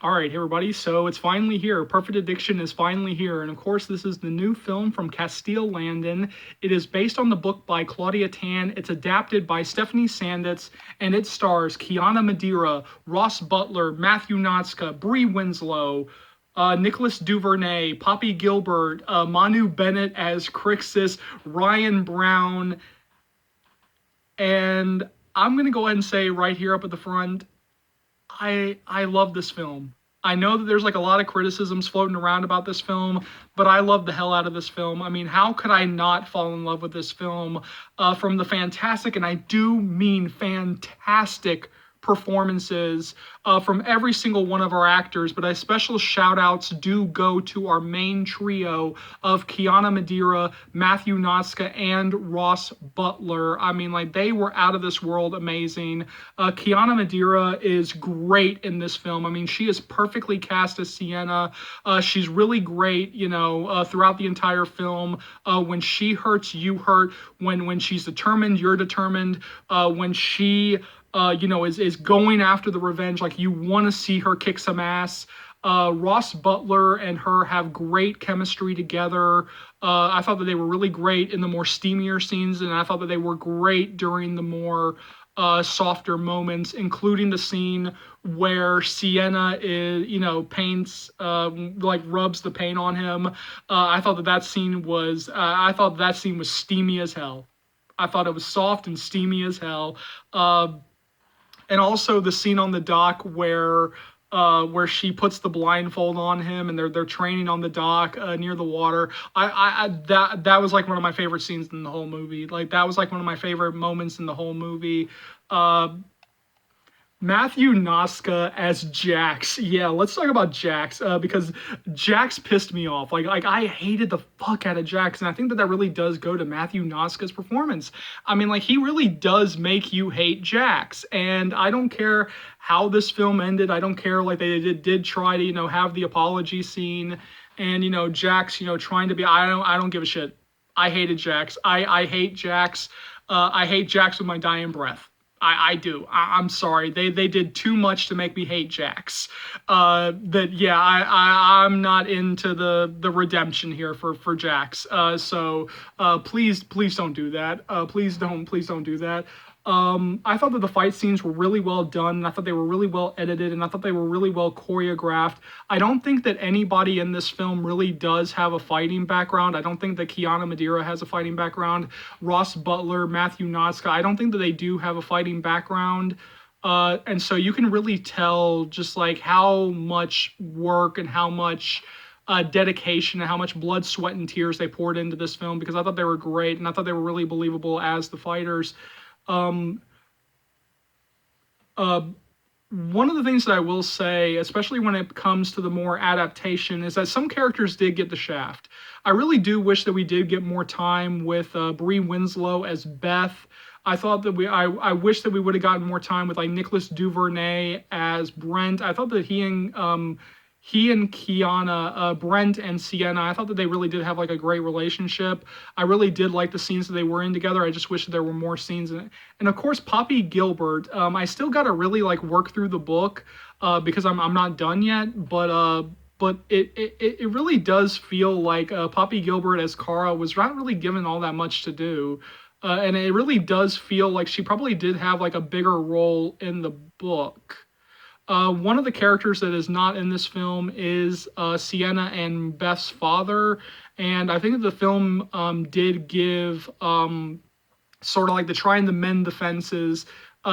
All right, hey everybody, so it's finally here. Perfect Addiction is finally here. And of course, this is the new film from Castile Landon. It is based on the book by Claudia Tan. It's adapted by Stephanie Sanditz, and it stars Kiana Madeira, Ross Butler, Matthew Notska, Bree Winslow, Nicholas Duvernay, Poppy Gilbert, Manu Bennett as Crixus, Ryan Brown, and I'm going to go ahead and say right here up at the front, I love this film. I know that there's like a lot of criticisms floating around about this film, but I love the hell out of this film. I mean, how could I not fall in love with this film? From the fantastic, and I do mean fantastic, performances from every single one of our actors, but special shout outs do go to our main trio of Kiana Madeira, Matthew Notska, and Ross Butler. I mean, like, they were out of this world amazing. Kiana Madeira is great in this film. I mean, she is perfectly cast as Sienna. She's really great, throughout the entire film. When she hurts, you hurt. When she's determined, you're determined. When she is going after the revenge. Like, you want to see her kick some ass. Ross Butler and her have great chemistry together. I thought that they were really great in the more steamier scenes, and I thought that they were great during the more softer moments, including the scene where Sienna is, paints, rubs the paint on him. I thought that scene was, steamy as hell. I thought it was soft and steamy as hell. And also the scene on the dock where she puts the blindfold on him and they're training on the dock near the water. That was like one of my favorite scenes in the whole movie. Like, that was like one of my favorite moments in the whole movie. Matthew Noska as Jax. Yeah, let's talk about Jax because Jax pissed me off. Like I hated the fuck out of Jax, and I think that really does go to Matthew Noska's performance. I mean, like, he really does make you hate Jax, and I don't care how this film ended. I don't care, like, they did try to have the apology scene, and Jax trying to be. I don't give a shit. I hated Jax. I hate Jax. I hate Jax with my dying breath. I do. I'm sorry. They did too much to make me hate Jax. I'm not into the redemption here for Jax. So please don't do that. Please don't do that. I thought that the fight scenes were really well done, and I thought they were really well edited, and I thought they were really well choreographed. I don't think that anybody in this film really does have a fighting background. I don't think that Kiana Madeira has a fighting background. Ross Butler, Matthew Notska, I don't think that they do have a fighting background. And so you can really tell just like how much work and how much dedication and how much blood, sweat, and tears they poured into this film, because I thought they were great and I thought they were really believable as the fighters. Um, uh, One of the things that I will say, especially when it comes to the more adaptation, is that some characters did get the shaft. I really do wish that we did get more time with Bree Winslow as Beth. I thought that I wish that we would have gotten more time with like Nicholas Duvernay as Brent. I thought that he and Kiana, Brent and Sienna, I thought that they really did have like a great relationship. I really did like the scenes that they were in together. I just wish that there were more scenes in it. And of course, Poppy Gilbert. I still got to really like work through the book because I'm not done yet. But it really does feel like Poppy Gilbert as Kara was not really given all that much to do. And it really does feel like she probably did have like a bigger role in the book. One of the characters that is not in this film is Sienna and Beth's father, and I think that the film did give sort of like the trying to mend the fences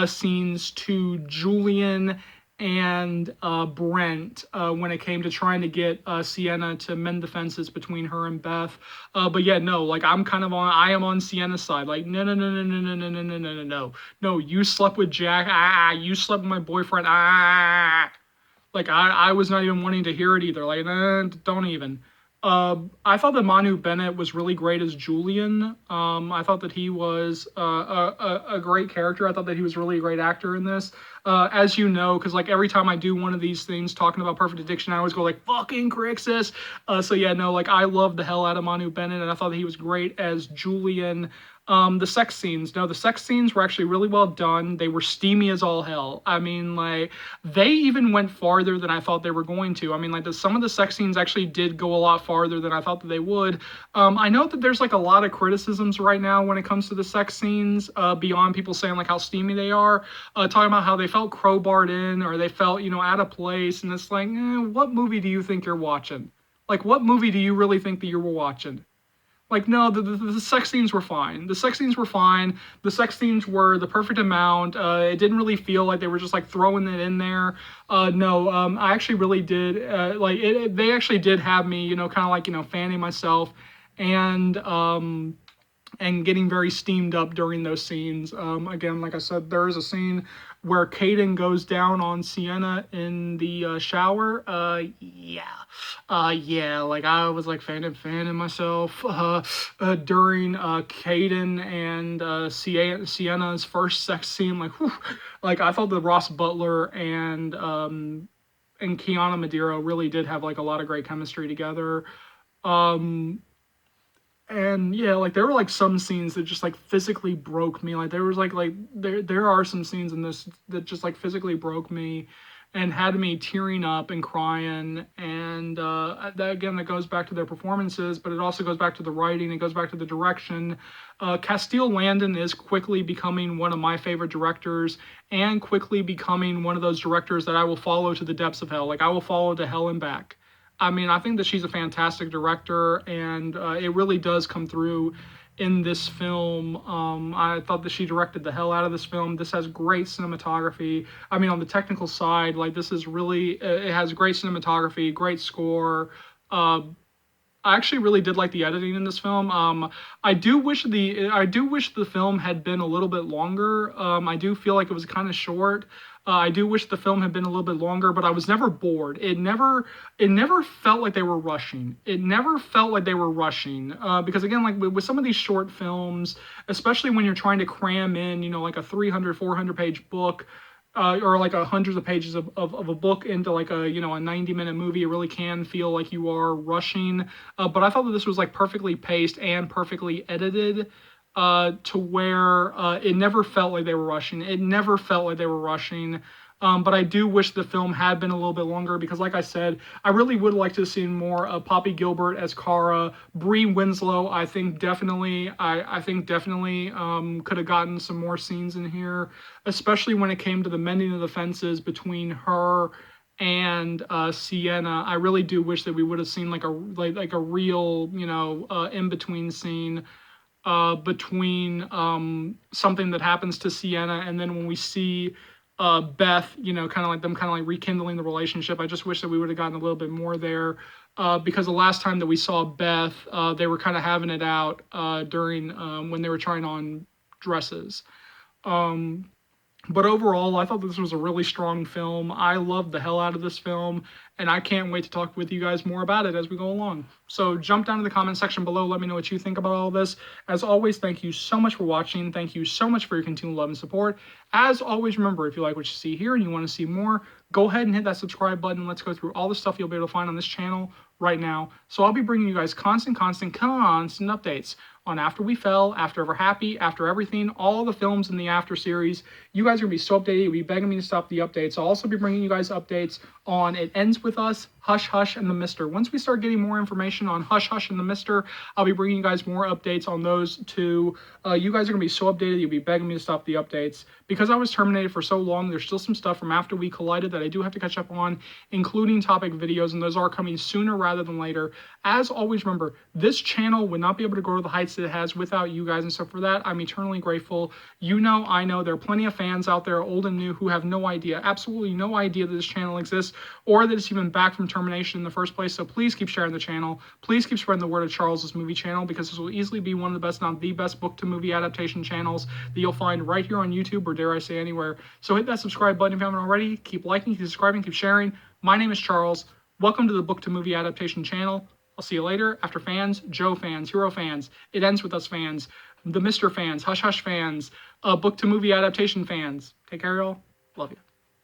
scenes to Julian and Brent when it came to trying to get Sienna to mend the fences between her and Beth. But yeah, no, like I am on Sienna's side. Like, no, no, no, no, no, no, no, no, no, no, no, no. No, you slept with Jack. You slept with my boyfriend. Like, I was not even wanting to hear it either. Like, don't even. I thought that Manu Bennett was really great as Julian. I thought that he was a great character. I thought that he was really a great actor in this. As you know, because like every time I do one of these things talking about Perfect Addiction, I always go like, fucking Crixus. So yeah, no, like I love the hell out of Manu Bennett, and I thought that he was great as Julian. The sex scenes. No, the sex scenes were actually really well done. They were steamy as all hell. I mean, like, they even went farther than I thought they were going to. I mean, like, some of the sex scenes actually did go a lot farther than I thought that they would. I know that there's, like, a lot of criticisms right now when it comes to the sex scenes, beyond people saying, like, how steamy they are, talking about how they felt crowbarred in, or they felt, out of place, and it's like, what movie do you think you're watching? Like, what movie do you really think that you were watching? Like, no, the sex scenes were fine. The sex scenes were fine. The sex scenes were the perfect amount. It didn't really feel like they were just, like, throwing it in there. No, I actually really did, they actually did have me, kind of like, fanning myself and, getting very steamed up during those scenes. Again, like I said, there is a scene where Caden goes down on Sienna in the shower. Yeah, like, I was, like, fanning myself during Caden and Sienna's first sex scene. Like, whew, like, I thought that Ross Butler and Kiana Madeira really did have, like, a lot of great chemistry together. And yeah, like, there were, like, some scenes that just, like, physically broke me. Like, there was like there are some scenes in this that just, like, physically broke me and had me tearing up and crying. And that goes back to their performances, but it also goes back to the writing. It goes back to the direction. Castile Landon is quickly becoming one of my favorite directors, and quickly becoming one of those directors that I will follow to the depths of hell. Like, I will follow to hell and back. I mean, I think that she's a fantastic director, and it really does come through in this film. I thought that she directed the hell out of this film. This has great cinematography. I mean, on the technical side, like, this is really, it has great cinematography, great score. I actually really did like the editing in this film. I do wish the film had been a little bit longer. I do feel like it was kind of short. I do wish the film had been a little bit longer, but I was never bored. It never felt like they were rushing. It never felt like they were rushing. Because again, like, with some of these short films, especially when you're trying to cram in, like, a 300, 400 page book, or like hundreds of pages of a book into, like, a 90-minute movie, it really can feel like you are rushing. But I thought that this was, like, perfectly paced and perfectly edited, to where it never felt like they were rushing. It never felt like they were rushing. But I do wish the film had been a little bit longer, because, like I said, I really would like to have seen more of Poppy Gilbert as Kara. Bree Winslow, I think definitely could have gotten some more scenes in here, especially when it came to the mending of the fences between her and Sienna. I really do wish that we would have seen, like a real, in between scene between something that happens to Sienna, and then when we see Beth, kind of like rekindling the relationship. I just wish that we would have gotten a little bit more there, because the last time that we saw Beth, they were kind of having it out during when they were trying on dresses. But overall, I thought this was a really strong film. I loved the hell out of this film, and I can't wait to talk with you guys more about it as we go along. So jump down to the comment section below. Let me know what you think about all this. As always, thank you so much for watching. Thank you so much for your continued love and support. As always, remember, if you like what you see here and you want to see more, go ahead and hit that subscribe button. Let's go through all the stuff you'll be able to find on this channel right now. So I'll be bringing you guys constant updates on After We Fell, After Ever Happy, After Everything, all the films in the After series. You guys are going to be so updated. You'll be begging me to stop the updates. I'll also be bringing you guys updates on It Ends With Us, Hush Hush, and The Mister. Once we start getting more information on Hush Hush and The Mister, I'll be bringing you guys more updates on those two. You guys are going to be so updated. You'll be begging me to stop the updates. Because I was terminated for so long, there's still some stuff from After We Collided that I do have to catch up on, including topic videos, and those are coming sooner rather than later. As always, remember, this channel would not be able to grow to the heights that it has without you guys, and so for that, I'm eternally grateful. I know, there are plenty of fans out there, old and new, who have no idea, absolutely no idea that this channel exists, or that it's even back from termination in the first place, so please keep sharing the channel. Please keep spreading the word of Charles's movie channel, because this will easily be one of the best, not the best, book-to-movie adaptation channels that you'll find right here on YouTube, or dare I say anywhere. So hit that subscribe button if you haven't already. Keep liking, keep subscribing, keep sharing. My name is Charles. Welcome to the book-to-movie adaptation channel. I'll see you later. After fans, Joe fans, Hero fans, It Ends With Us fans, The Mister fans, Hush Hush fans, book-to-movie adaptation fans. Take care, y'all. Love you.